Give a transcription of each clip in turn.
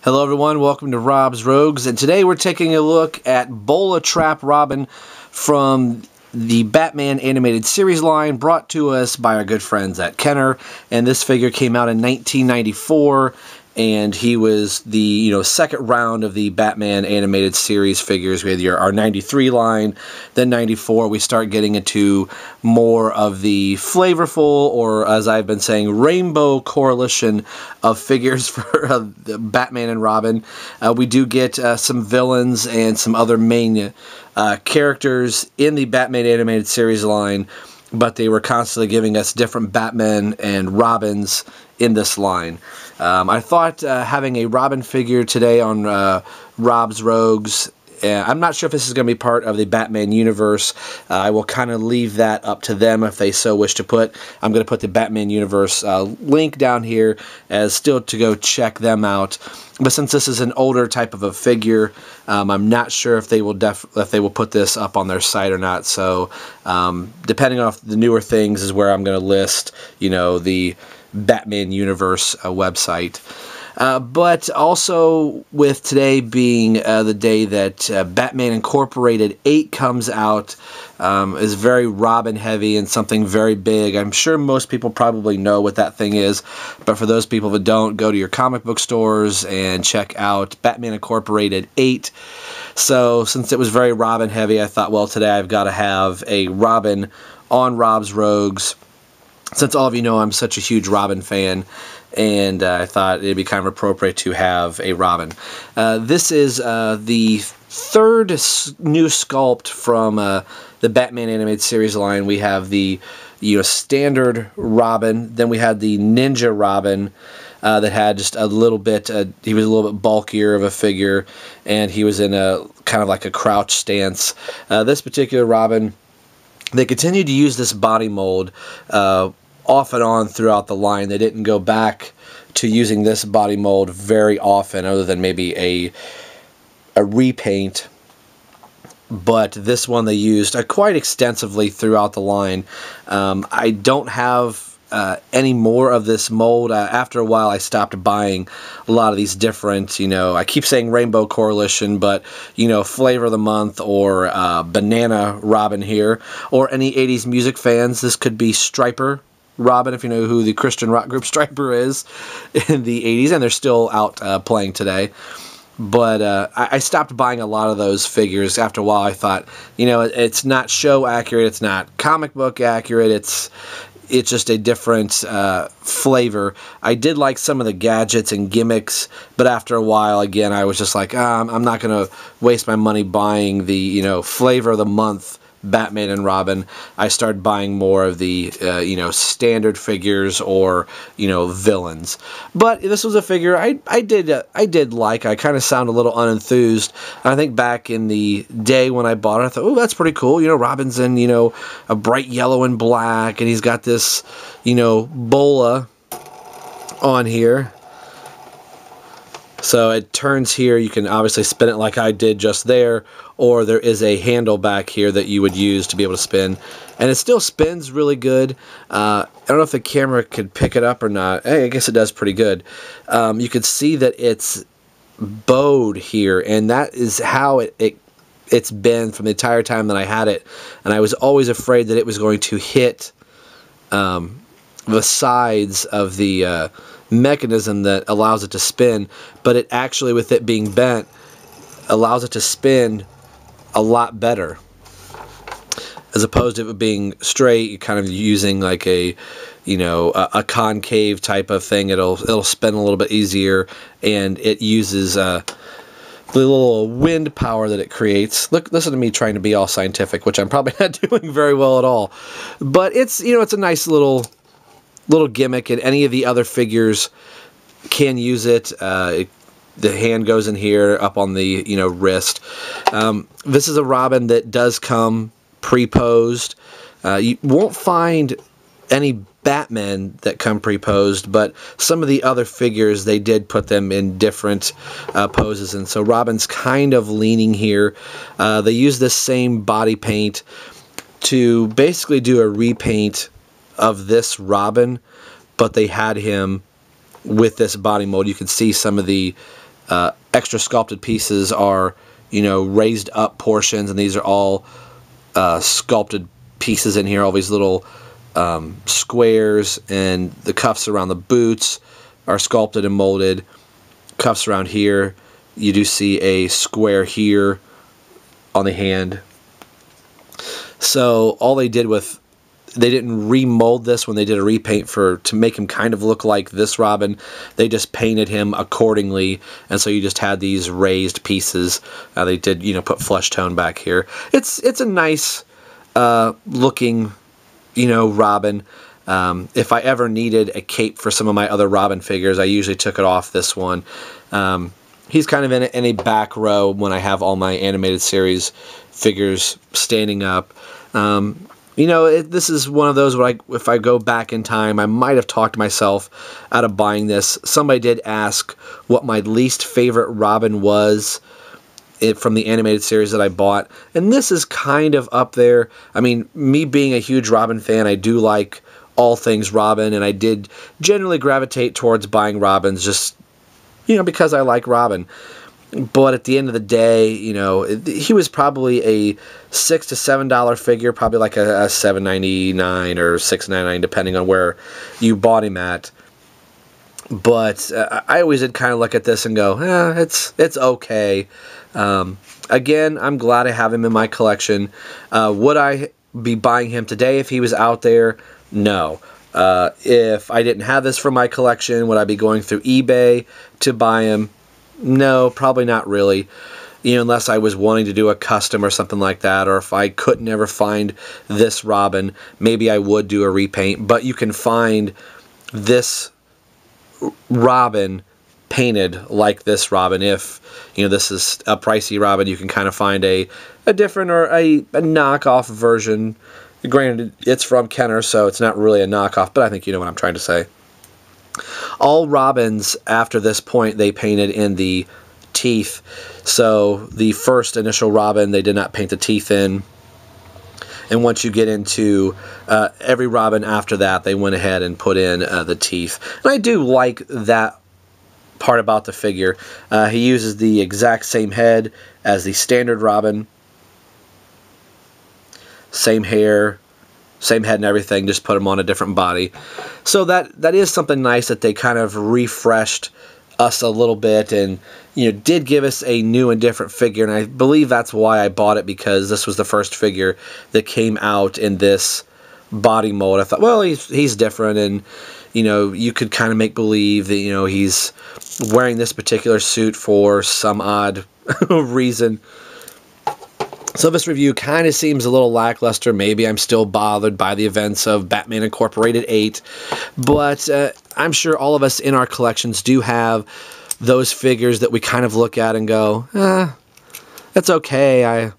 Hello everyone, welcome to Rob's Rogues, and today we're taking a look at Bola Trap Robin from the Batman animated series line brought to us by our good friends at Kenner. And this figure came out in 1994, and he was the second round of the Batman animated series figures. We had our 93 line, then 94 we start getting into more of the flavorful, or as I've been saying, rainbow coalition of figures for Batman and Robin. We do get some villains and some other main characters in the Batman animated series line, but they were constantly giving us different Batman and Robins in this line. I thought having a Robin figure today on Rob's Rogues, I'm not sure if this is going to be part of the Batman universe. I will kind of leave that up to them if they so wish to put. I'm going to put the Batman universe link down here as still to go check them out. But since this is an older type of a figure, I'm not sure if they will put this up on their site or not. So depending on the newer things is where I'm going to list, the Batman universe website. But also with today being the day that Batman Incorporated 8 comes out, is very Robin heavy and something very big. I'm sure most people probably know what that thing is, but for those people that don't, go to your comic book stores and check out Batman Incorporated 8. So since it was very Robin heavy, I thought, well, today I've got to have a Robin on Rob's Rogues. Since all of you know I'm such a huge Robin fan, and I thought it'd be kind of appropriate to have a Robin. This is the third new sculpt from the Batman animated series line. We have the standard Robin, then we had the Ninja Robin that had just a little bit, he was a little bit bulkier of a figure, and he was in a kind of like a crouch stance. This particular Robin, they continued to use this body mold off and on throughout the line. They didn't go back to using this body mold very often, other than maybe a repaint. But this one they used quite extensively throughout the line. I don't have any more of this mold. After a while I stopped buying a lot of these different, I keep saying Rainbow Coalition, but Flavor of the Month or Banana Robin here, or any 80s music fans, this could be Striper Robin, if you know who the Christian rock group Striper is in the 80s, and they're still out playing today. But I stopped buying a lot of those figures after a while. I thought, it's not show accurate, it's not comic book accurate, it's just a different flavor. I did like some of the gadgets and gimmicks, but after a while, again, I was just like, I'm not going to waste my money buying the, Flavor of the Month Batman and Robin. I started buying more of the, standard figures or, villains. But this was a figure I did like. I kind of sound a little unenthused. I think back in the day when I bought it, I thought, oh, that's pretty cool. Robin's in, a bright yellow and black, and he's got this, bola on here. So it turns here, you can obviously spin it like I did just there, or there is a handle back here that you would use to be able to spin. And it still spins really good. I don't know if the camera could pick it up or not. Hey, I guess it does pretty good. You could see that it's bowed here, and that is how it's been from the entire time that I had it. And I was always afraid that it was going to hit the sides of the mechanism that allows it to spin, but it actually, with it being bent, allows it to spin a lot better, as opposed to it being straight. You're kind of using like a a concave type of thing. It'll spin a little bit easier, and it uses the little wind power that it creates. Listen to me trying to be all scientific, which I'm probably not doing very well at all, but it's it's a nice little gimmick, and any of the other figures can use it. The hand goes in here, up on the wrist. This is a Robin that does come pre-posed. You won't find any Batman that come pre-posed, but some of the other figures, they did put them in different poses, and so Robin's kind of leaning here. They use this same body paint to basically do a repaint of this Robin, but they had him with this body mold. You can see some of the extra sculpted pieces are, you know, raised up portions, and these are all sculpted pieces in here, all these little squares, and the cuffs around the boots are sculpted and molded. Cuffs around here, you do see a square here on the hand. So all they did with, they didn't remold this when they did a repaint to make him kind of look like this Robin. They just painted him accordingly, and so you just had these raised pieces. They did, you know, put flesh tone back here. It's a nice looking, you know, Robin. If I ever needed a cape for some of my other Robin figures, I usually took it off this one. He's kind of in a back row when I have all my animated series figures standing up. You know, this is one of those where if I go back in time, I might have talked myself out of buying this. Somebody did ask what my least favorite Robin was from the animated series that I bought, and this is kind of up there. I mean, me being a huge Robin fan, I do like all things Robin, and I did generally gravitate towards buying Robins just, you know, because I like Robin. But at the end of the day, you know, he was probably a $6 to $7 figure, probably like a $7.99 or $6.99, depending on where you bought him at. But I always did kind of look at this and go, it's okay. Again, I'm glad I have him in my collection. Would I be buying him today if he was out there? No. If I didn't have this for my collection, would I be going through eBay to buy him? No, probably not really. You know, unless I was wanting to do a custom or something like that, or if I couldn't ever find this Robin, maybe I would do a repaint. But you can find this Robin painted like this Robin. If, you know, this is a pricey Robin, you can kind of find a different or a knockoff version. Granted, it's from Kenner, so it's not really a knockoff, but I think you know what I'm trying to say. All Robins after this point they painted in the teeth. So the first initial Robin they did not paint the teeth in. And once you get into every Robin after that, they went ahead and put in the teeth. And I do like that part about the figure. He uses the exact same head as the standard Robin. Same hair, same head and everything, just put him on a different body. So that is something nice that they kind of refreshed us a little bit and, you know, did give us a new and different figure. And I believe that's why I bought it, because this was the first figure that came out in this body mold. I thought, well, he's different, and, you know, you could kind of make believe that, you know, he's wearing this particular suit for some odd reason. So this review kind of seems a little lackluster. Maybe I'm still bothered by the events of Batman Incorporated 8. But I'm sure all of us in our collections do have those figures that we kind of look at and go, that's okay.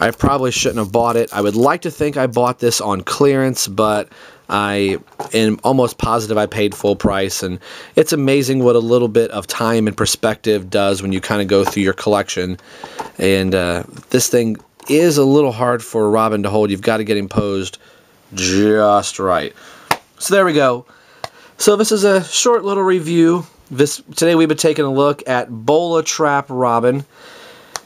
I probably shouldn't have bought it. I would like to think I bought this on clearance, but I am almost positive I paid full price. And it's amazing what a little bit of time and perspective does when you kind of go through your collection. And this thing is a little hard for Robin to hold. You've got to get him posed just right. So there we go. So this is a short little review. Today we've been taking a look at Bola Trap Robin.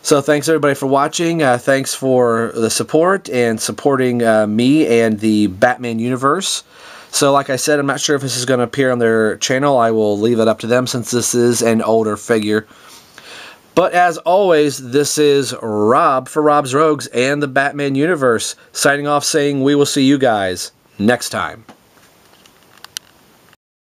So thanks everybody for watching. Thanks for the support and supporting me and the Batman universe. So like I said, I'm not sure if this is going to appear on their channel. I will leave it up to them since this is an older figure. But as always, this is Rob for Rob's Rogues and the Batman universe, signing off saying we will see you guys next time.